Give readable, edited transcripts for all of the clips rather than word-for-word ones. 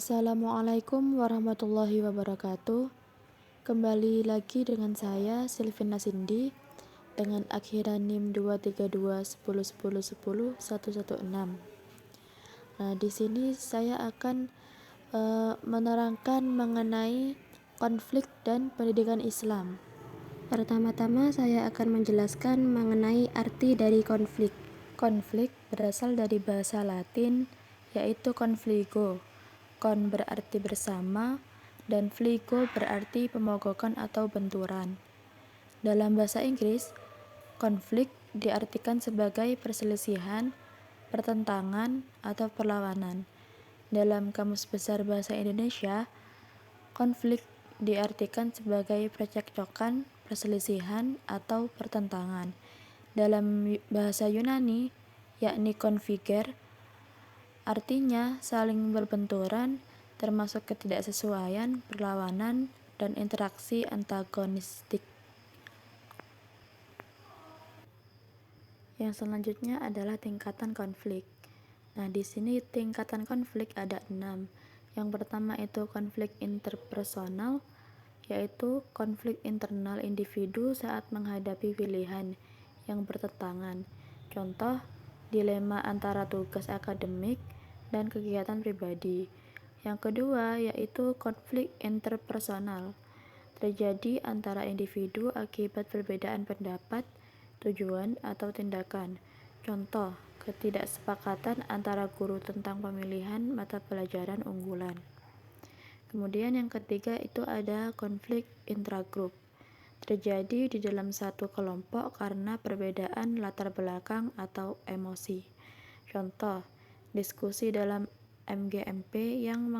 Assalamualaikum warahmatullahi wabarakatuh. Kembali lagi dengan saya Silvina Cindy dengan akhiran NIM 23210100116. Nah, di sini saya akan menerangkan mengenai konflik dan pendidikan Islam. Pertama-tama saya akan menjelaskan mengenai arti dari konflik. Konflik berasal dari bahasa Latin yaitu confligo. Kon berarti bersama dan fligo berarti pemogokan atau benturan. Dalam bahasa Inggris, konflik diartikan sebagai perselisihan, pertentangan, atau perlawanan. Dalam Kamus Besar Bahasa Indonesia, konflik diartikan sebagai percekcokan, perselisihan, atau pertentangan. Dalam bahasa Yunani, yakni konfiger, artinya saling berbenturan, termasuk ketidaksesuaian, perlawanan, dan interaksi antagonistik. Yang selanjutnya adalah tingkatan konflik. Nah, di sini tingkatan konflik ada 6. Yang pertama itu konflik interpersonal, yaitu konflik internal individu saat menghadapi pilihan yang bertentangan. Contoh, dilema antara tugas akademik dan kegiatan pribadi. Yang kedua yaitu konflik interpersonal, terjadi antara individu akibat perbedaan pendapat, tujuan, atau tindakan. Contoh, ketidaksepakatan antara guru tentang pemilihan mata pelajaran unggulan. Kemudian yang ketiga itu ada konflik intragrup, terjadi di dalam satu kelompok karena perbedaan latar belakang atau emosi. Contoh, diskusi dalam MGMP yang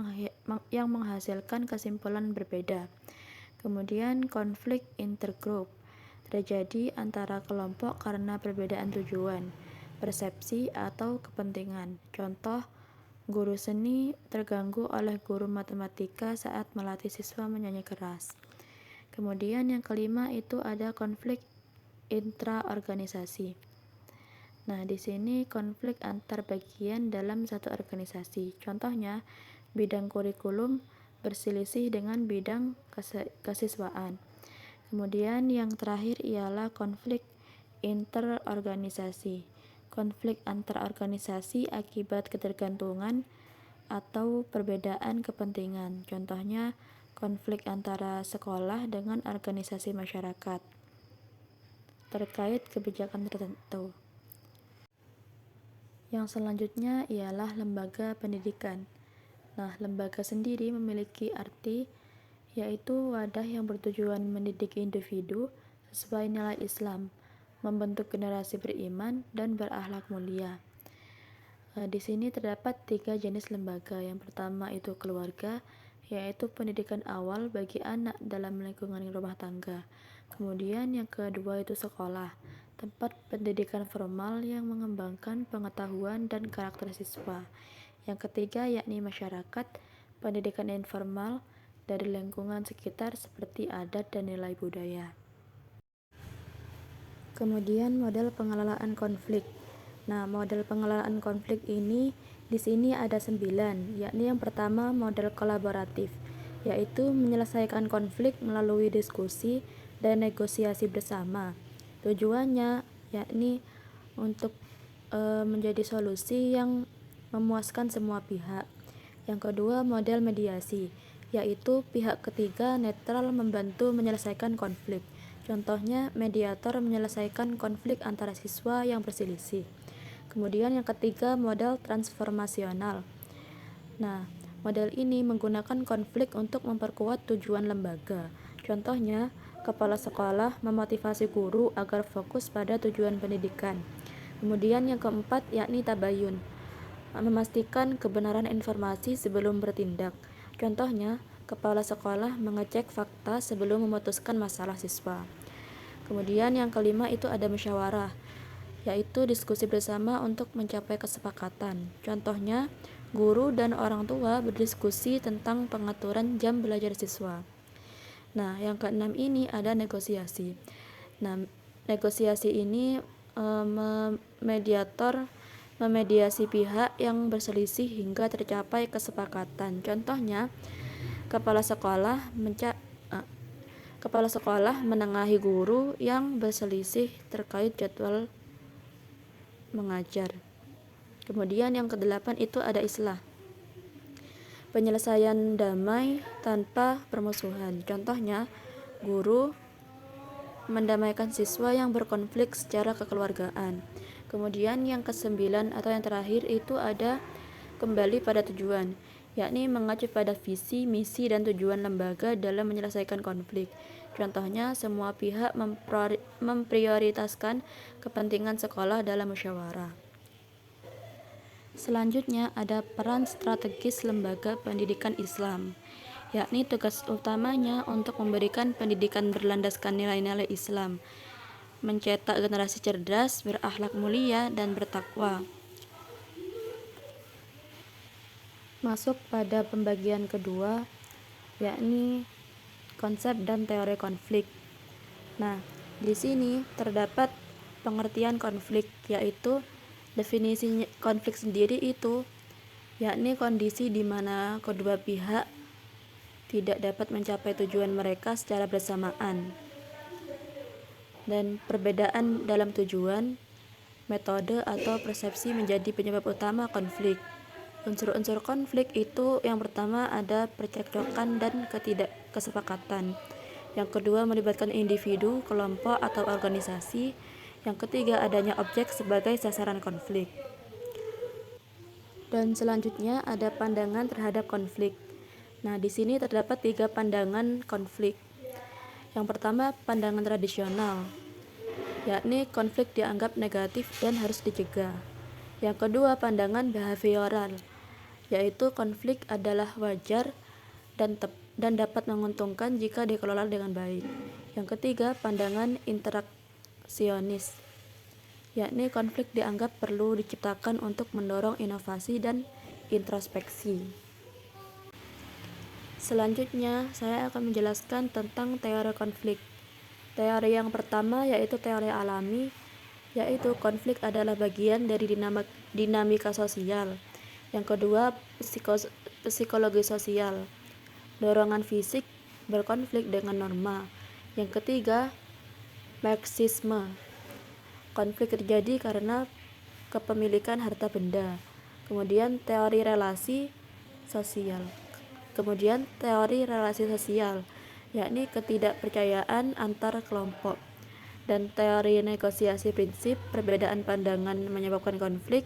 menghasilkan kesimpulan berbeda. Kemudian konflik intergroup, terjadi antara kelompok karena perbedaan tujuan, persepsi, atau kepentingan. Contoh, guru seni terganggu oleh guru matematika saat melatih siswa menyanyi keras. Kemudian yang kelima itu ada konflik intraorganisasi. Nah, di sini konflik antar bagian dalam satu organisasi. Contohnya, bidang kurikulum berselisih dengan bidang kesiswaan. Kemudian yang terakhir ialah konflik interorganisasi. Konflik antar organisasi akibat ketergantungan atau perbedaan kepentingan. Contohnya, konflik antara sekolah dengan organisasi masyarakat terkait kebijakan tertentu. Yang selanjutnya ialah lembaga pendidikan. Nah, lembaga sendiri memiliki arti yaitu wadah yang bertujuan mendidik individu sesuai nilai Islam, membentuk generasi beriman dan berakhlak mulia. Di sini terdapat 3 jenis lembaga. Yang pertama itu keluarga, yaitu pendidikan awal bagi anak dalam lingkungan rumah tangga. Kemudian yang kedua itu sekolah, tempat pendidikan formal yang mengembangkan pengetahuan dan karakter siswa. Yang ketiga yakni masyarakat, pendidikan informal dari lingkungan sekitar seperti adat dan nilai budaya. Kemudian model pengelolaan konflik. Nah, model pengelolaan konflik ini di sini ada 9, yakni yang pertama model kolaboratif, yaitu menyelesaikan konflik melalui diskusi dan negosiasi bersama. Tujuannya yakni untuk menjadi solusi yang memuaskan semua pihak. Yang kedua model mediasi, yaitu pihak ketiga netral membantu menyelesaikan konflik. Contohnya mediator menyelesaikan konflik antara siswa yang berselisih. Kemudian yang ketiga model transformasional. Nah, model ini menggunakan konflik untuk memperkuat tujuan lembaga. Contohnya, kepala sekolah memotivasi guru agar fokus pada tujuan pendidikan. Kemudian yang keempat yakni tabayun, memastikan kebenaran informasi sebelum bertindak. Contohnya, kepala sekolah mengecek fakta sebelum memutuskan masalah siswa. Kemudian yang kelima itu ada musyawarah, yaitu diskusi bersama untuk mencapai kesepakatan. Contohnya, guru dan orang tua berdiskusi tentang pengaturan jam belajar siswa. Nah, yang keenam ini ada negosiasi. Nah, negosiasi ini mediator memediasi pihak yang berselisih hingga tercapai kesepakatan. Contohnya, kepala sekolah menengahi guru yang berselisih terkait jadwal mengajar. Kemudian yang kedelapan itu ada islah, penyelesaian damai tanpa permusuhan. Contohnya, guru mendamaikan siswa yang berkonflik secara kekeluargaan. Kemudian yang kesembilan atau yang terakhir itu ada kembali pada tujuan, yakni mengacu pada visi, misi, dan tujuan lembaga dalam menyelesaikan konflik. Contohnya, semua pihak memprioritaskan kepentingan sekolah dalam musyawarah. Selanjutnya ada peran strategis lembaga pendidikan Islam, yakni tugas utamanya untuk memberikan pendidikan berlandaskan nilai-nilai Islam, mencetak generasi cerdas, berakhlak mulia, dan bertakwa. Masuk pada pembagian kedua, yakni konsep dan teori konflik. Nah, di sini terdapat pengertian konflik, yaitu definisi konflik sendiri itu yakni kondisi di mana kedua pihak tidak dapat mencapai tujuan mereka secara bersamaan, dan perbedaan dalam tujuan, metode, atau persepsi menjadi penyebab utama konflik. Unsur-unsur konflik itu yang pertama ada percekcokan dan ketidakkesepakatan. Yang kedua melibatkan individu, kelompok, atau organisasi. Yang ketiga adanya objek sebagai sasaran konflik. Dan selanjutnya ada pandangan terhadap konflik. Nah, di sini terdapat 3 pandangan konflik. Yang pertama, pandangan tradisional, yakni konflik dianggap negatif dan harus dicegah. Yang kedua, pandangan behavioral, yaitu konflik adalah wajar dan dapat menguntungkan jika dikelola dengan baik. Yang ketiga, pandangan interaksionis, yakni konflik dianggap perlu diciptakan untuk mendorong inovasi dan introspeksi. Selanjutnya, saya akan menjelaskan tentang teori konflik. Teori yang pertama yaitu teori alami, yaitu konflik adalah bagian dari dinamika sosial. Yang kedua, psikologi sosial, dorongan fisik berkonflik dengan norma. Yang ketiga, marxisme, konflik terjadi karena kepemilikan harta benda. Kemudian teori relasi sosial, yakni ketidakpercayaan antar kelompok. Dan teori negosiasi prinsip, perbedaan pandangan menyebabkan konflik.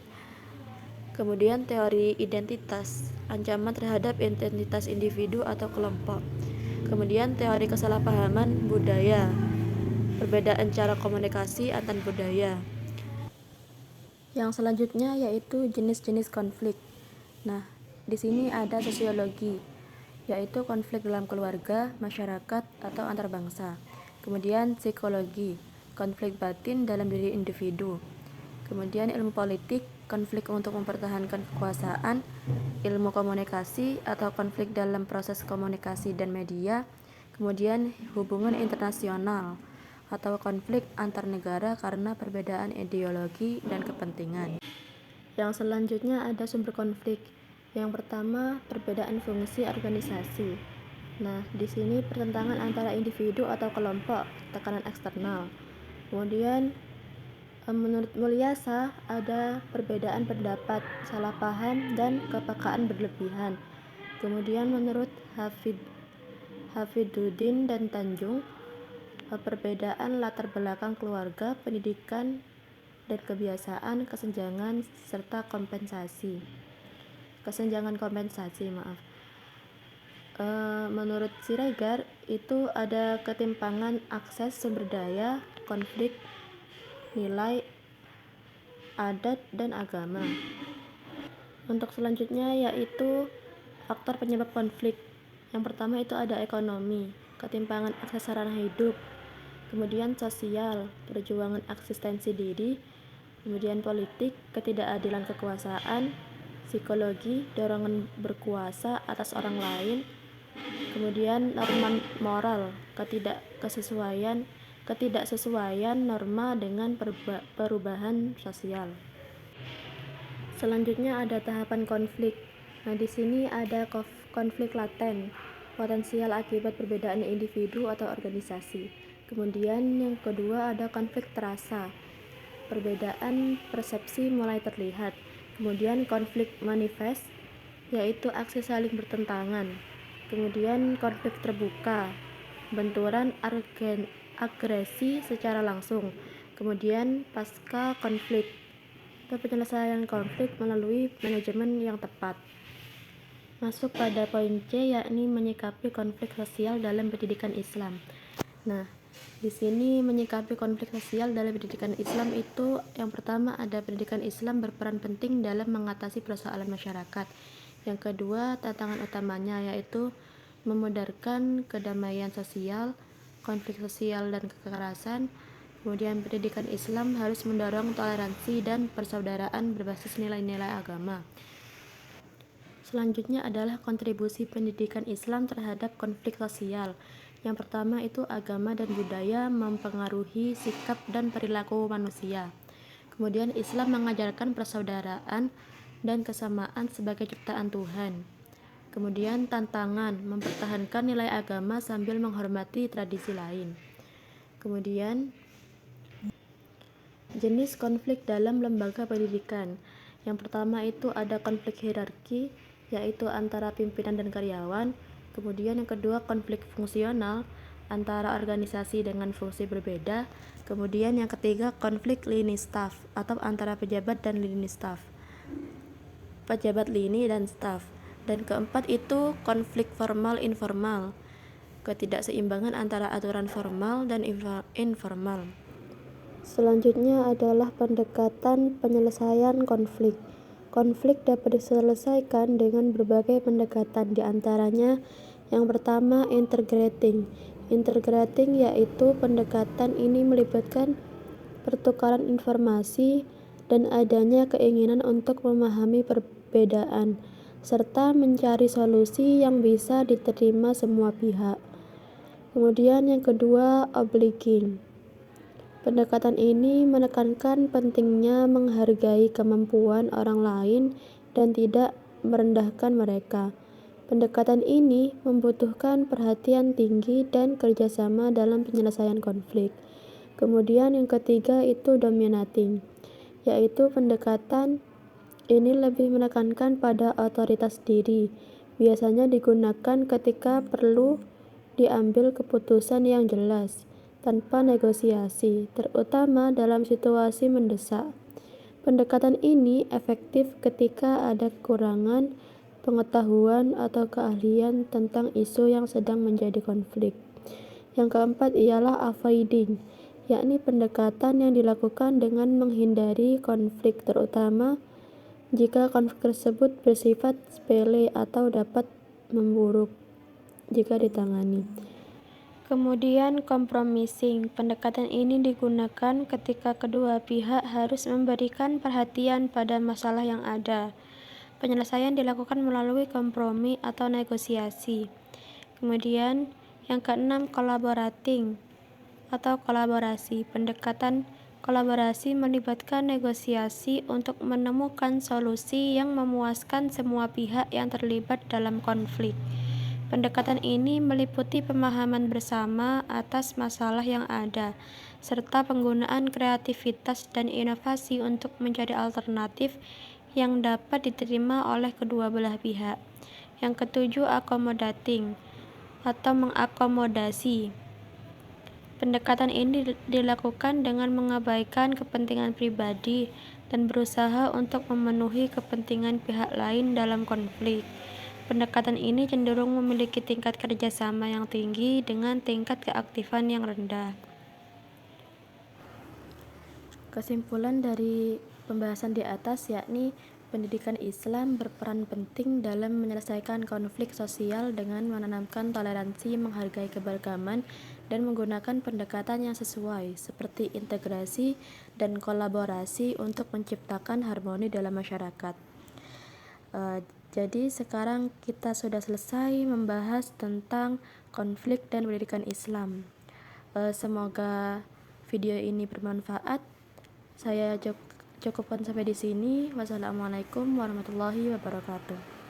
Kemudian teori identitas, ancaman terhadap identitas individu atau kelompok. Kemudian teori kesalahpahaman budaya, perbedaan cara komunikasi antar budaya. Yang selanjutnya yaitu jenis-jenis konflik. Nah, di sini ada sosiologi, yaitu konflik dalam keluarga, masyarakat, atau antar bangsa. Kemudian psikologi, konflik batin dalam diri individu. Kemudian ilmu politik, konflik untuk mempertahankan kekuasaan. Ilmu komunikasi atau konflik dalam proses komunikasi dan media. Kemudian hubungan internasional atau konflik antar negara karena perbedaan ideologi dan kepentingan. Yang selanjutnya ada sumber konflik. Yang pertama, perbedaan fungsi organisasi. Nah, di sini pertentangan antara individu atau kelompok, tekanan eksternal. Kemudian menurut Mulyasa ada perbedaan pendapat, salah paham, dan kepekaan berlebihan. Kemudian menurut Hafiduddin dan Tanjung, perbedaan latar belakang keluarga, pendidikan, dan kebiasaan, kesenjangan kompensasi. Menurut Siregar itu ada ketimpangan akses sumber daya, konflik nilai, adat, dan agama. Untuk selanjutnya yaitu faktor penyebab konflik. Yang pertama itu ada ekonomi, ketimpangan akses sarana hidup. Kemudian sosial, perjuangan eksistensi diri. Kemudian politik, ketidakadilan kekuasaan. Psikologi, dorongan berkuasa atas orang lain. Kemudian norma moral, ketidaksesuaian norma dengan perubahan sosial. Selanjutnya ada tahapan konflik. Nah, di sini ada konflik laten, potensial akibat perbedaan individu atau organisasi. Kemudian yang kedua ada konflik terasa, perbedaan persepsi mulai terlihat. Kemudian konflik manifest, yaitu aksi saling bertentangan. Kemudian konflik terbuka, benturan agresi secara langsung. Kemudian pasca konflik, penyelesaian konflik melalui manajemen yang tepat. Masuk pada poin C, yakni menyikapi konflik sosial dalam pendidikan Islam. Nah, di sini menyikapi konflik sosial dalam pendidikan Islam itu yang pertama ada pendidikan Islam berperan penting dalam mengatasi persoalan masyarakat. Yang kedua, tantangan utamanya yaitu memudarkan kedamaian sosial, konflik sosial dan kekerasan. Kemudian pendidikan Islam harus mendorong toleransi dan persaudaraan berbasis nilai-nilai agama. Selanjutnya adalah kontribusi pendidikan Islam terhadap konflik sosial. Yang pertama itu agama dan budaya mempengaruhi sikap dan perilaku manusia. Kemudian Islam mengajarkan persaudaraan dan kesamaan sebagai ciptaan Tuhan. Kemudian tantangan mempertahankan nilai agama sambil menghormati tradisi lain. Kemudian jenis konflik dalam lembaga pendidikan. Yang pertama itu ada konflik hierarki, yaitu antara pimpinan dan karyawan. Kemudian yang kedua konflik fungsional, antara organisasi dengan fungsi berbeda. Kemudian yang ketiga konflik lini staf, atau antara pejabat dan lini staf, pejabat lini dan staf. Dan keempat itu konflik formal informal, ketidakseimbangan antara aturan formal dan informal. Selanjutnya adalah pendekatan penyelesaian konflik. Konflik dapat diselesaikan dengan berbagai pendekatan, diantaranya yang pertama integrating. Integrating yaitu pendekatan ini melibatkan pertukaran informasi dan adanya keinginan untuk memahami perbedaan serta mencari solusi yang bisa diterima semua pihak. Kemudian yang kedua obliging. Pendekatan ini menekankan pentingnya menghargai kemampuan orang lain dan tidak merendahkan mereka. Pendekatan ini membutuhkan perhatian tinggi dan kerjasama dalam penyelesaian konflik. Kemudian yang ketiga itu dominating, yaitu pendekatan ini lebih menekankan pada otoritas diri. Biasanya digunakan ketika perlu diambil keputusan yang jelas tanpa negosiasi, terutama dalam situasi mendesak. Pendekatan ini efektif ketika ada kekurangan pengetahuan atau keahlian tentang isu yang sedang menjadi konflik. Yang keempat ialah avoiding, yakni pendekatan yang dilakukan dengan menghindari konflik, terutama jika konflik tersebut bersifat sepele atau dapat memburuk jika ditangani. Kemudian compromising. Pendekatan ini digunakan ketika kedua pihak harus memberikan perhatian pada masalah yang ada. Penyelesaian dilakukan melalui kompromi atau negosiasi. Kemudian yang keenam collaborating atau kolaborasi. Pendekatan kolaborasi melibatkan negosiasi untuk menemukan solusi yang memuaskan semua pihak yang terlibat dalam konflik. Pendekatan ini meliputi pemahaman bersama atas masalah yang ada, serta penggunaan kreativitas dan inovasi untuk mencari alternatif yang dapat diterima oleh kedua belah pihak. Yang ketujuh, accommodating atau mengakomodasi. Pendekatan ini dilakukan dengan mengabaikan kepentingan pribadi dan berusaha untuk memenuhi kepentingan pihak lain dalam konflik. Pendekatan ini cenderung memiliki tingkat kerjasama yang tinggi dengan tingkat keaktifan yang rendah. Kesimpulan dari pembahasan di atas yakni pendidikan Islam berperan penting dalam menyelesaikan konflik sosial dengan menanamkan toleransi, menghargai keberagaman, dan menggunakan pendekatan yang sesuai seperti integrasi dan kolaborasi untuk menciptakan harmoni dalam masyarakat. Jadi sekarang kita sudah selesai membahas tentang konflik dan pendidikan Islam. Semoga video ini bermanfaat. Saya cukupkan sampai di sini. Wassalamualaikum warahmatullahi wabarakatuh.